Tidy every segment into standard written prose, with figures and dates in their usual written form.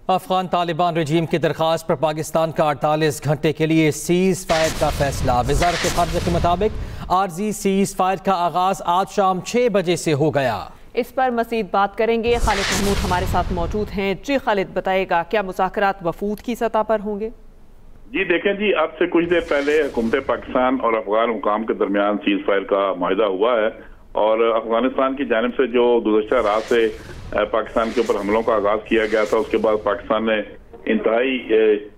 अफगान तालिबान रजीम की दरख्वास्त पर पाकिस्तान का 48 घंटे के लिए सीज़ फायर का फैसला। वज़ारत ख़ारजा के मुताबिक आर्जी सीज़ फायर का आगाज़ आज शाम 6 बजे से हो गया। इस पर मज़ीद बात करेंगे, खालिद महमूद हमारे साथ मौजूद हैं। जी खालिद, बताएगा क्या मुज़ाकरात वफूद की सतह पर होंगे? जी देखें जी, आज से कुछ देर पहले हुकूमत पाकिस्तान और अफगान हुकाम के दरमियान सीज़ फायर का माहिदा हुआ है और अफगानिस्तान की जानिब से जो गुज़श्ता रात से पाकिस्तान के ऊपर हमलों का आगाज किया गया था, उसके बाद पाकिस्तान ने इंतहाई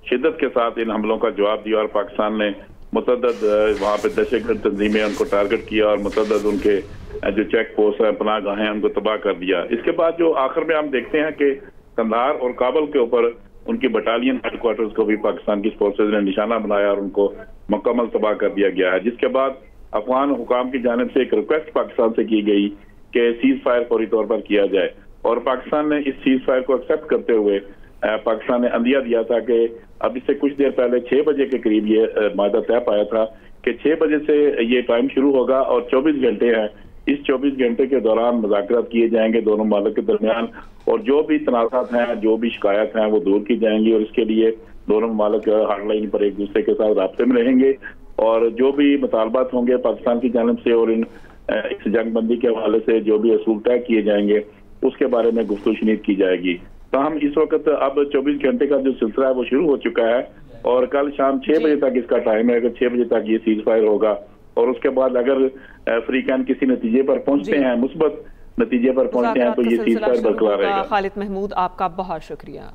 शिद्दत के साथ इन हमलों का जवाब दिया और पाकिस्तान ने मुतअद्दिद वहाँ पे दहशतगर्द तंजीमें उनको टारगेट किया और मुतअद्दिद उनके जो चेक पोस्ट हैं, पनाहगाहें हैं, उनको तबाह कर दिया। इसके बाद जो आखिर में हम देखते हैं कि कंधार और काबुल के ऊपर उनकी बटालियन हेडक्वार्टर्स को भी पाकिस्तान की फोर्सेज ने निशाना बनाया और उनको मुकम्मल तबाह कर दिया गया है। जिसके बाद अफगान हुकाम की जानिब से एक रिक्वेस्ट पाकिस्तान से की गई कि सीज फायर फौरी तौर पर किया जाए और पाकिस्तान ने इस सीज फायर को एक्सेप्ट करते हुए पाकिस्तान ने अंदिया दिया था कि अब इससे कुछ देर पहले 6 बजे के करीब ये मादा तय पाया था कि 6 बजे से ये टाइम शुरू होगा और 24 घंटे हैं। इस 24 घंटे के दौरान मुज़ाकरात किए जाएंगे दोनों मुमालिक के दरमियान और जो भी तनाज़ात हैं, जो भी शिकायत हैं, वो दूर की जाएंगी और इसके लिए दोनों मुमालिक हॉटलाइन पर एक दूसरे के साथ राब्ते में रहेंगे और जो भी मुतालबात होंगे पाकिस्तान की जानिब से और इस जंगबंदी के हवाले से जो भी असूल तय किए जाएंगे उसके बारे में गुफ्तगू शुनीद की जाएगी। तो हम इस वक्त अब 24 घंटे का जो सिलसिला है वो शुरू हो चुका है और कल शाम 6 बजे तक इसका टाइम है। अगर 6 बजे तक ये सीज फायर होगा और उसके बाद अगर अफ्रीकन किसी नतीजे पर पहुंचते हैं, मुस्बत नतीजे पर पहुंचते हैं, तो ये सीज फायर बरकरार रहेगा। खालिद महमूद, आपका बहुत शुक्रिया।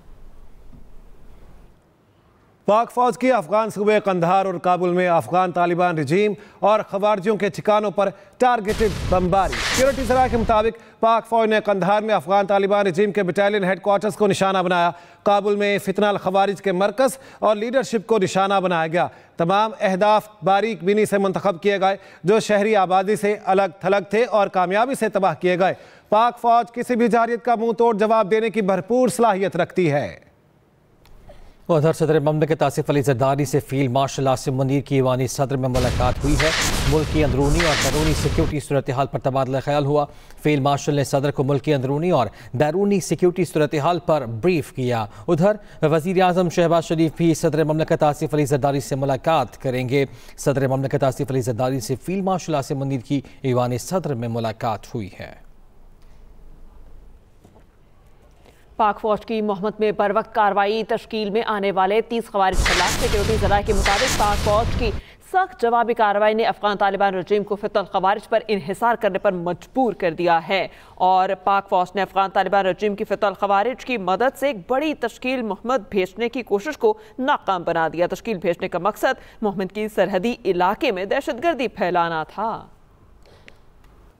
पाक फौज की अफगान सूबे कंधार और काबुल में अफगान तालिबान रजीम और खवारजियों के ठिकानों पर टारगेटेड बमबारी। सिक्योरिटी सराह के मुताबिक पाक फौज ने कंधार में अफगान तालिबान रजीम के बटालियन हेडक्वार्टर्स को निशाना बनाया। काबुल में फितनाल खवारिज के मरकज़ और लीडरशिप को निशाना बनाया गया। तमाम अहदाफ बारीक बीनी से मुंतखब किए गए जो शहरी आबादी से अलग थलग थे और कामयाबी से तबाह किए गए। पाक फौज किसी भी जारियत का मुंह तोड़ जवाब देने की भरपूर सलाहियत रखती है। उधर सदर ममलिकत आसिफ अली जरदारी से फील्ड मार्शल आसिम मुनीर की ईवानी सदर में मुलाकात हुई है। मुल्क की अंदरूनी और बैरूनी सिक्योरिटी सूरत हाल पर तबादला ख्याल हुआ। फील्ड मार्शल ने सदर को मुल्क की अंदरूनी और बैरूनी सिक्योरिटी सूरत हाल पर ब्रीफ किया। उधर वज़ीर आज़म शहबाज शरीफ भी सदर ममलिकत आसिफ अली जरदारी से मुलाकात करेंगे। सदर ममलिकत आसिफ अली जरदारी से फील्ड मार्शल आसिम मुनीर की ईवानी सदर में मुलाकात हुई है। पाक फौज की मोहम्मद में बर वक्त कार्रवाई तश्कील में आने वाले 30 खवारिज खिलाफ सिक्योरिटी ज़राए के मुताबिक पाक फौज की सख्त जवाबी कार्रवाई ने अफगान तालिबान रजीम को फितल खवारिज पर इन्हिसार करने पर मजबूर कर दिया है और पाक फौज ने अफगान तालिबान रजीम की फितल खवारिज की मदद से एक बड़ी तश्कील मोहम्मद भेजने की कोशिश को नाकाम बना दिया। तश्कील भेजने का मकसद मोहम्मद की सरहदी इलाके में दहशतगर्दी फैलाना था।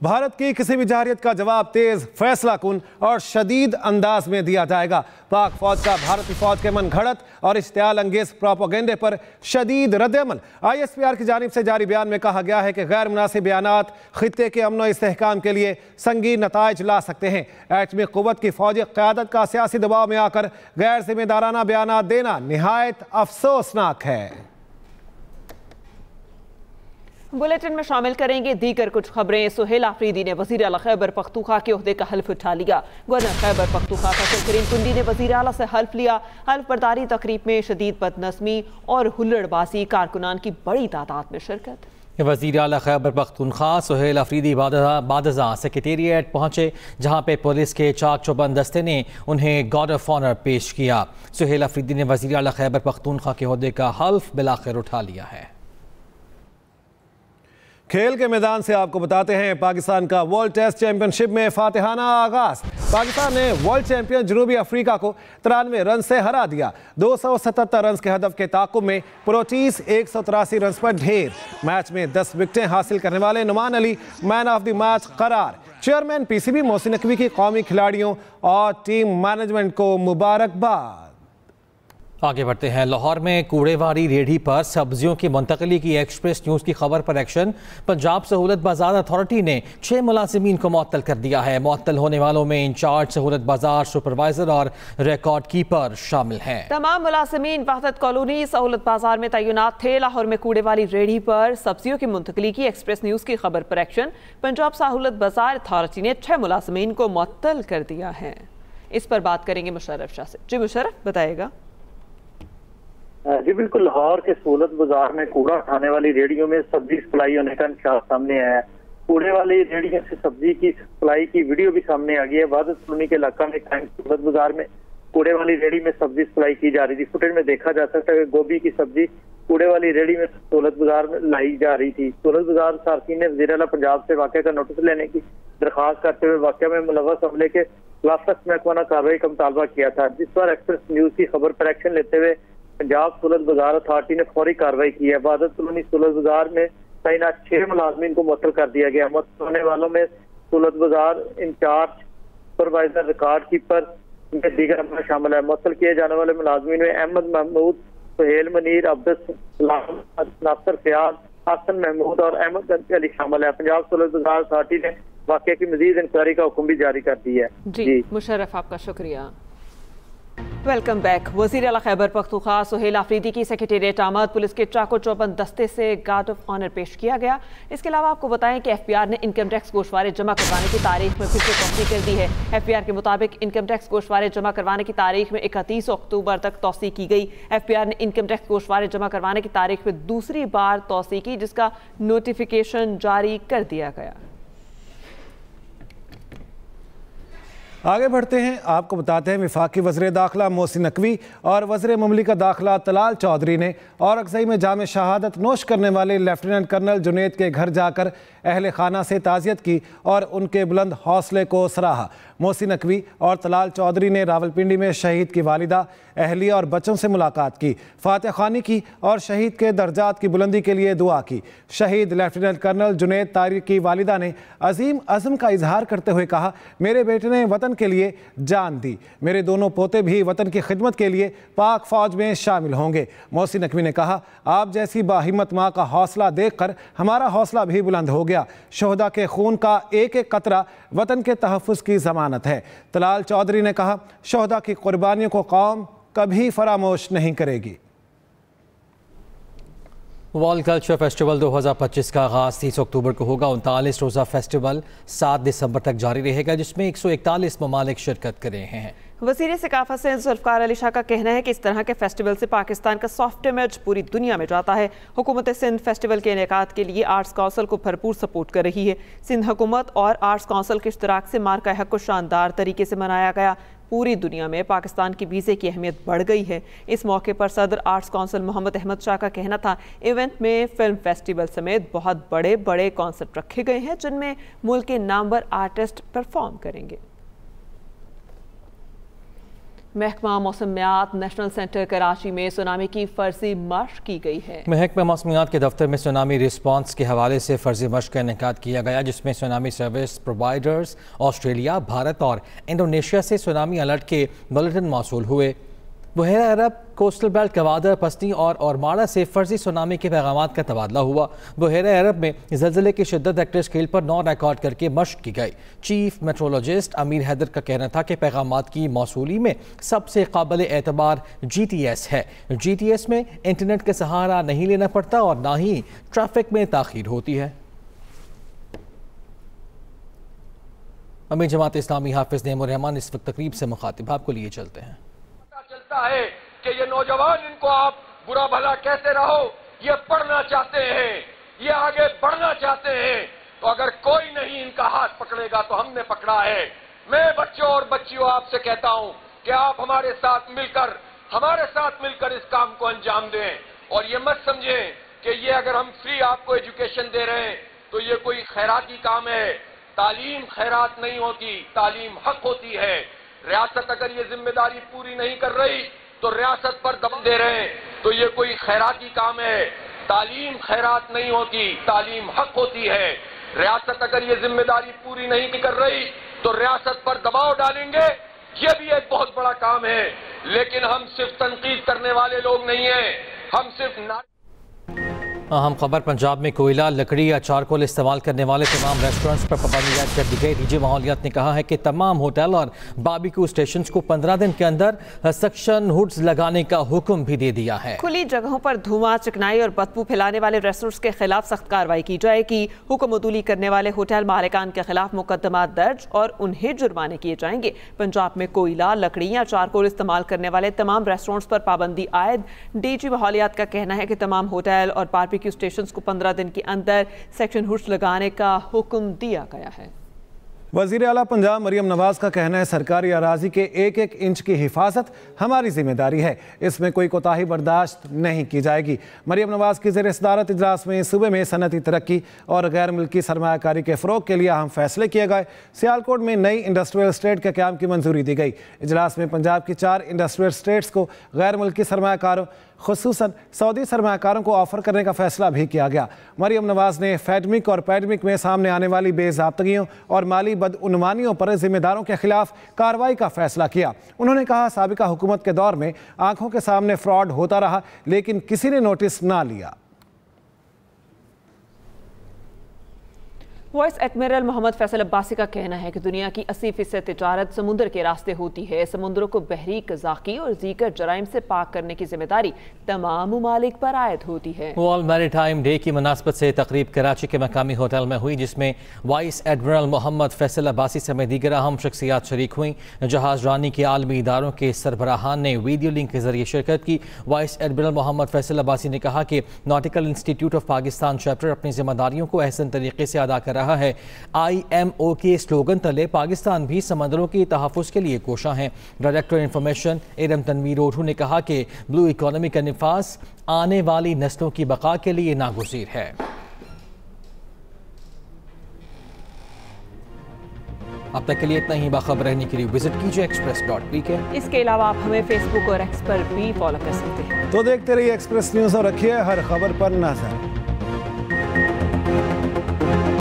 भारत की किसी भी जारियत का जवाब तेज, फैसला कुन और शदीद अंदाज में दिया जाएगा। पाक फौज का भारतीय फौज के मन घड़त और इश्तियाल अंगेज प्रोपेगेंडे पर शदीद रद्द-ए-अमल। ISPR की जानिब से जारी बयान में कहा गया है कि गैर मुनासिब बयानात खित्ते के अमन और इस्तेहकाम के लिए संगीन नताइज ला सकते हैं। एटमी क़ुव्वत की फौजी क़यादत का सियासी दबाव में आकर गैर जिम्मेदाराना बयानात देना निहायत अफसोसनाक है। बुलेटिन में शामिल करेंगे दीगर कुछ खबरें। सुहेल आफरीदी ने वज़ीर आला खैबर पख्तूनख्वा के ओहदे का हल्फ उठा लिया। गवर्नर खैबर पख्तूनख्वा फैसल करीम कुंडी ने वज़ीर आला से हल्फ लिया। हल्फ बर्दारी तकरीब में शदीद बदनज़मी और हुल्लड़बाजी कारकुनान की बड़ी तादाद में शिरकत। वज़ीर आला खैबर पख्तूनख्वा सुहेल आफरीदी बादज़ा सेक्रेटेरिएट पहुंचे जहां पे पुलिस के चाक चौबंद दस्ते ने उन्हें गार्ड ऑफ ऑनर पेश किया। सुहेल आफरीदी ने वज़ीर आला खैबर पख्तूनख्वा के ओहदे का हल्फ बिलाखिर उठा लिया है। खेल के मैदान से आपको बताते हैं पाकिस्तान का वर्ल्ड टेस्ट चैंपियनशिप में फातिहाना आगाज। पाकिस्तान ने वर्ल्ड चैंपियन जनूबी अफ्रीका को 93 रन से हरा दिया। 277 रन के हदफ के ताक़ुब में प्रोटीज 183 रन पर ढेर। मैच में 10 विकेटें हासिल करने वाले Noman Ali man of the match करार। चेयरमैन PCB मोहसिन नकवी की कौमी खिलाड़ियों और टीम मैनेजमेंट को मुबारकबाद। आगे बढ़ते हैं। लाहौर में कूड़ेवारी रेहड़ी पर सब्जियों की मुंतकली की एक्सप्रेस न्यूज़ की खबर पर एक्शन। पंजाब सहूलत बाजार अथॉरिटी ने 6 मुलाजिमीन को मुअत्तल कर दिया है। मुअत्तल होने वालों में इंचार्ज सहूलत बाजार, सुपरवाइजर और रिकॉर्ड कीपर शामिल हैं। तमाम मुलाजिमीन वहदत कॉलोनी सहूलत बाजार में तैनात थे। लाहौर में कूड़ेवाली रेहड़ी पर सब्जियों की मुंतकली की एक्सप्रेस न्यूज़ की खबर पर एक्शन। पंजाब सहूलत बाजार अथॉरिटी ने 6 मुलाजिमीन को मुअत्तल कर दिया है। इस पर बात करेंगे मुशर्रफ शाह से। जी मुशर्रफ, बताइएगा। जी बिल्कुल, लाहौर के सहूलत बाजार में कूड़ा उठाने वाली रेहड़ियों में सब्जी सप्लाई होने का इंकशाफ सामने आया है। कूड़े वाली रेहड़ियों से सब्जी की सप्लाई की वीडियो भी सामने आ गई है। वादत कॉलोनी के इलाका में सहूलत बाजार में कूड़े वाली रेहड़ी में सब्जी सप्लाई की जा रही थी। फुटेज में देखा जा सकता है कि गोभी की सब्जी कूड़े वाली रेहड़ी में सहूलत बाजार में लाई जा रही थी। सहूलत बाजार सार्फिन ने वज़ीर आला पंजाब से वाक़े का नोटिस लेने की दरख्वास्त करते हुए वाक़े में मुलव्वस अमले के खिलाफ सख्त महकमाना कार्रवाई का मुतालबा किया था, जिस पर एक्सप्रेस न्यूज की खबर पर एक्शन लेते हुए पंजाब सहूलत बाजार अथॉरिटी ने फौरी कार्रवाई की है। वादत कॉलोनी सहूलत बाजार में तैनात 6 मुलाजमीन को मुअत्तल कर दिया गया। मुअत्तल होने वालों में सहूलत बाजार इंचार्ज, सुपरवाइजर, रिकॉर्ड कीपर में दीगर अमला शामिल है। मुअत्तल किए जाने वाले मुलाजमीन में अहमद महमूद, सुहेल मनीर, अब्दुल नासिर फयाज, हसन महमूद और अहमद अली शामिल है। पंजाब सहूलत बाजार अथॉरिटी ने वाक़े की मजीद इंक्वायरी का हुक्म भी जारी कर दिया है। जी मुशर्रफ, आपका शुक्रिया। Welcome back. वज़ीर आला खैबर पख्तूनख्वा सुहेल आफरीदी की सेक्रेटेरिएट आमद पुलिस के चाको चौबंद दस्ते से गार्ड ऑफ ऑनर पेश किया गया। इसके अलावा आपको बताएं कि FBI ने इनकम टैक्स गोशवारे जमा करवाने की तारीख में फिर से तौसीक कर दी है। FBI के मुताबिक इनकम टैक्स गोशवारे जमा करवाने की तारीख में 31 अक्टूबर तक तौसीक की गई। FBI ने इनकम टैक्स गोशवारे जमा करवाने की तारीख में दूसरी बार तौसीक की, जिसका नोटिफिकेशन जारी कर दिया गया। आगे बढ़ते हैं, आपको बताते हैं वफाकी वज़ीर दाखिला मोहसिन नकवी और वज़ीर मुमलिका दाखिला तलाल चौधरी ने औरंगज़ई में जाम शहादत नोश करने वाले लेफ्टिनेंट कर्नल जुनैद के घर जाकर अहल खाना से ताज़ियत की और उनके बुलंद हौसले को सराहा। मोहसिन नकवी और तलाल चौधरी ने रावलपिंडी में शहीद की वालिदा, अहलिया और बच्चों से मुलाकात की, फातह ख़ानी की और शहीद के दर्जात की बुलंदी के लिए दुआ की। शहीद लेफ्टिनेंट कर्नल जुनैद तारिक की वालिदा ने अजीम अज़म का इजहार करते हुए कहा, मेरे बेटे ने वतन के लिए जान दी, मेरे दोनों पोते भी वतन की खिदमत के लिए पाक फौज में शामिल होंगे। मोहसिन नकवी ने कहा, आप जैसी बाहिम्मत माँ का हौसला देखकर हमारा हौसला भी बुलंद हो गया। शोहदा के खून का एक एक कतरा वतन के तहफ़्फ़ुज़ की ज़मानत है। तलाल चौधरी ने कहा, शोहदा की कुर्बानियों को कौम कभी फरामोश नहीं करेगी। वर्ल्ड कल्चर फेस्टिवल 2025 का आगाज़ 30 अक्टूबर को होगा। 39 रोज़ा फेस्टिवल 7 दिसंबर तक जारी रहेगा, जिसमें 141 ममालिक शिरकत कर रहे हैं। वज़ीर सकाफ़त से ज़ुल्फ़िकार अली शाह का कहना है कि इस तरह के फेस्टिवल से पाकिस्तान का सॉफ्ट इमेज पूरी दुनिया में जाता है। हुकूमत सिंध फेस्टिवल के इनेकाद के लिए आर्ट्स काउंसिल को भरपूर सपोर्ट कर रही है। सिंध हुकूमत और आर्ट्स काउंसिल के इश्तराक से मार्का हक को शानदार तरीके से मनाया गया। पूरी दुनिया में पाकिस्तान की वीज़े की अहमियत बढ़ गई है। इस मौके पर सदर आर्ट्स काउंसिल मोहम्मद अहमद शाह का कहना था, इवेंट में फिल्म फेस्टिवल समेत बहुत बड़े बड़े कॉन्सर्ट रखे गए हैं, जिनमें मुल्क के नामवर आर्टिस्ट परफॉर्म करेंगे। महकमा मौसमियात नेशनल सेंटर कराची में सुनामी की फर्जी मशक की गई है। महकमा मौसमियात के दफ्तर में सुनामी रिस्पांस के हवाले से फर्जी मशक का इनेकाद किया गया, जिसमें tsunami service providers Australia, Bharat और इंडोनेशिया से सुनामी अलर्ट के बुलेटिन मौसूल हुए। बहरा अरब, कोस्टल बेल्ट, गवादर, पस्ती और औरमाड़ा से फर्जी सुनामी के पैगाम का तबादला हुआ। बहरा अरब में ज़लज़ले की शिद्दत रेक्टर स्केल पर 9 रिकॉर्ड करके मशक की गई। चीफ मेट्रोलॉजिस्ट अमीर हैदर का कहना था कि पैगाम की मौसूली में सबसे काबिल एतबार GTS है। GTS में इंटरनेट का सहारा नहीं लेना पड़ता और ना ही ट्रैफिक में ताख़ीर होती है। अमीर जमात इस्लामी हाफिज नेमुर रहमान इस वक्त तकरीब से मुखातिब, आपको लिए चलते हैं। चलता है कि ये नौजवान, इनको आप बुरा भला कहते रहो, ये पढ़ना चाहते हैं, ये आगे बढ़ना चाहते हैं, तो अगर कोई नहीं इनका हाथ पकड़ेगा तो हमने पकड़ा है। मैं बच्चों और बच्चियों आपसे कहता हूं कि आप हमारे साथ मिलकर इस काम को अंजाम दें, और ये मत समझें कि ये अगर हम फ्री आपको एजुकेशन दे रहे हैं तो ये कोई खैराती काम है। तालीम खैरात नहीं होती, तालीम हक होती है। रियासत अगर ये जिम्मेदारी पूरी नहीं कर रही तो रियासत पर दबाव दे रहे हैं, तो ये कोई खैराती काम है। तालीम खैरात नहीं होती, तालीम हक होती है। रियासत अगर ये जिम्मेदारी पूरी नहीं कर रही तो रियासत पर दबाव डालेंगे, ये भी एक बहुत बड़ा काम है। लेकिन हम सिर्फ तनकीद करने वाले लोग नहीं हैं, हम सिर्फ अहम खबर पंजाब में कोयला, लकड़ी या चारकोल इस्तेमाल करने वाले तमाम रेस्टोरेंट्स पर पाबंदी आयद कर दी गई। डीजी माहौलियात ने कहा है कि तमाम होटल और बारबेक्यू स्टेशन को 15 दिन के अंदर सक्शन हुड्स लगाने का हुक्म भी दे दिया है। खुली जगहों पर धुआं, चिकनाई और बदबू फैलाने वाले रेस्टोरेंट्स के खिलाफ सख्त कार्रवाई की जाएगी। हुक्म अदूली करने वाले होटल मालिकान के खिलाफ मुकदमा दर्ज और उन्हें जुर्माने किए जाएंगे। पंजाब में कोयला, लकड़ी या चारकोल इस्तेमाल करने वाले तमाम रेस्टोरेंट्स पर पाबंदी आयद। डीजी माहौलियात का कहना है कि तमाम होटल और बारबेक्यू स्टेशंस को 15 दिन के अंदर सेक्शन हुड्स लगाने का हुक्म दिया गया है। वज़ीर आला पंजाब मरियम नवाज का कहना है सरकारी अराजी के एक एक इंच की हिफाजत हमारी जिम्मेदारी है, इसमें कोई कोताही बर्दाश्त नहीं की जाएगी। मरियम नवाज की ज़ेर सदारत इजलास में सूबे में सनती तरक्की और गैर मुल्की सरमायाकारी के फ़रोग के लिए अहम फैसले किए गए। सियालकोट में नई इंडस्ट्रियल स्टेट के क़याम की मंजूरी दी गई। इजलास में पंजाब की 4 इंडस्ट्रियल स्टेट्स को गैर मुल्की सरमायाकारों खुसूसन सऊदी सरमायाकारों को ऑफर करने का फैसला भी किया गया। मरियम नवाज ने फैडमिक और पैडमिक में सामने आने वाली बेज़ाब्तगियों और माली बदउनवानियों पर जिम्मेदारों के खिलाफ कार्रवाई का फैसला किया। उन्होंने कहा साबिका हुकूमत के दौर में आंखों के सामने फ्रॉड होता रहा लेकिन किसी ने नोटिस ना लिया। वाइस एडमिरल मोहम्मद फैसल अब्बासी का कहना है कि दुनिया की 80% तिजारत समुद्र के रास्ते होती है। समुद्रों को बहरी, कज़ाकी और दीगर जराइम से पाक करने की जिम्मेदारी तमाम मुमालिक पर आयद होती है। वर्ल्ड मैरीटाइम डे की मुनासबत से तकरीब कराची के मकामी होटल में हुई, जिसमें वाइस एडमिरल मोहम्मद फैसल अब्बासी समेत दीगर अहम शख्सियात शरीक हुई। जहाज रानी के आलमी इदारों के सरबराहान ने वीडियो लिंक के जरिए शिरकत की। वाइस एडमिरल मोहम्मद फैसल अब्बासी ने कहा कि nautical institute of Pakistan chapter अपनी जिम्मेदारियों को अहसन तरीके से अदा कर रहा है। IMO के स्लोगन तले पाकिस्तान भी समंदरों के तहफ़्फ़ुज़ के लिए कोशा है। डायरेक्टर इंफॉर्मेशन एडम तनवीर ओढ़ू ने कहा कि ब्लू इकोनॉमी का निफास आने वाली नस्लों की बका के लिए नागुज़ीर है। अब तक के लिए इतना ही। बाखबर रहने के लिए विजिट कीजिए express.pk। इसके अलावा आप हमें फेसबुक और एक्स पर भी फॉलो कर सकते हैं। तो देखते रहिए एक्सप्रेस न्यूज़ और रखिए हर खबर पर नजर।